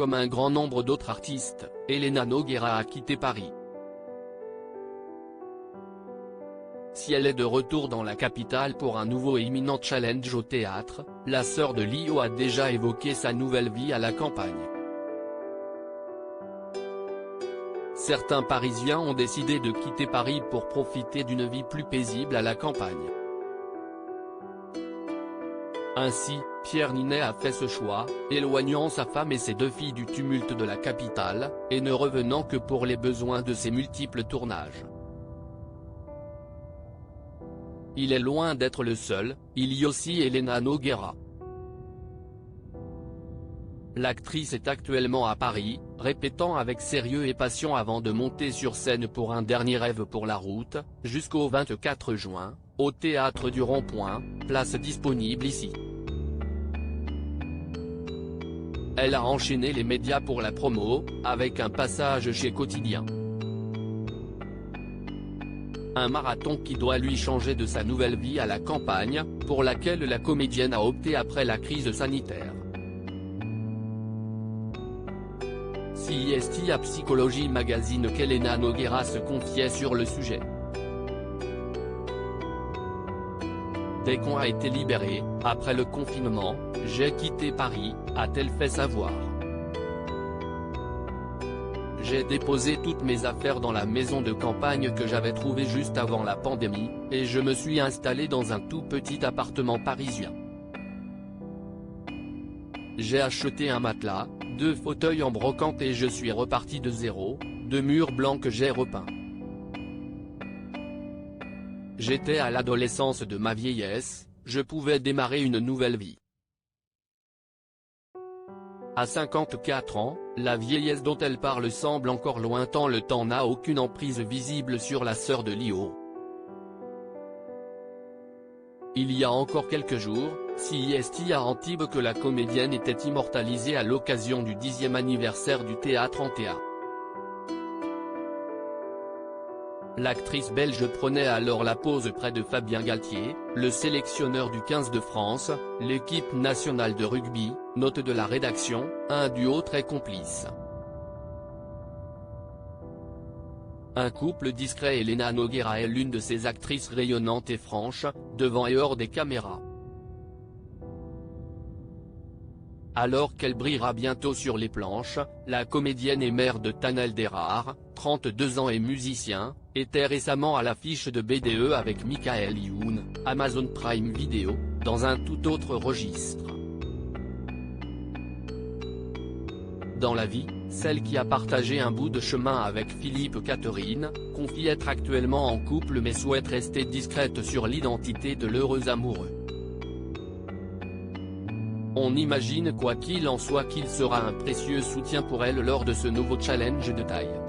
comme un grand nombre d'autres artistes, Elena Nogueira a quitté Paris. Si elle est de retour dans la capitale pour un nouveau et imminent challenge au théâtre, la sœur de Lio a déjà évoqué sa nouvelle vie à la campagne. Certains Parisiens ont décidé de quitter Paris pour profiter d'une vie plus paisible à la campagne. Ainsi, Pierre Ninet a fait ce choix, éloignant sa femme et ses 2 filles du tumulte de la capitale, et ne revenant que pour les besoins de ses multiples tournages. Il est loin d'être le seul, il y a aussi Elena Nogueira. L'actrice est actuellement à Paris, répétant avec sérieux et passion avant de monter sur scène pour un dernier rêve pour la route, jusqu'au 24 juin, au Théâtre du Rond-Point, place disponible ici. Elle a enchaîné les médias pour la promo, avec un passage chez Quotidien. Un marathon qui doit lui changer de sa nouvelle vie à la campagne, pour laquelle la comédienne a opté après la crise sanitaire. CIST à Psychologie Magazine qu'Elena Nogueira se confiait sur le sujet. Dès qu'on a été libéré, après le confinement, j'ai quitté Paris, a-t-elle fait savoir. J'ai déposé toutes mes affaires dans la maison de campagne que j'avais trouvée juste avant la pandémie, et je me suis installé dans un tout petit appartement parisien. J'ai acheté un matelas, 2 fauteuils en brocante et je suis reparti de zéro, 2 murs blancs que j'ai repeints. J'étais à l'adolescence de ma vieillesse, je pouvais démarrer une nouvelle vie. À 54 ans, la vieillesse dont elle parle semble encore loin tant le temps n'a aucune emprise visible sur la sœur de Lio. Il y a encore quelques jours, CIST à Antibes que la comédienne était immortalisée à l'occasion du 10e anniversaire du théâtre Antea. L'actrice belge prenait alors la pose près de Fabien Galtier, le sélectionneur du 15 de France, l'équipe nationale de rugby, note de la rédaction, un duo très complice. Un couple discret. Elena Nogueira est l'une de ces actrices rayonnantes et franches, devant et hors des caméras. Alors qu'elle brillera bientôt sur les planches, la comédienne et mère de Tanel Derrar, 32 ans et musicien, était récemment à l'affiche de BDE avec Michael Youn, Amazon Prime Video, dans un tout autre registre. Dans la vie, celle qui a partagé un bout de chemin avec Philippe Catherine, confie être actuellement en couple mais souhaite rester discrète sur l'identité de l'heureux amoureux. On imagine quoi qu'il en soit qu'il sera un précieux soutien pour elle lors de ce nouveau challenge de taille.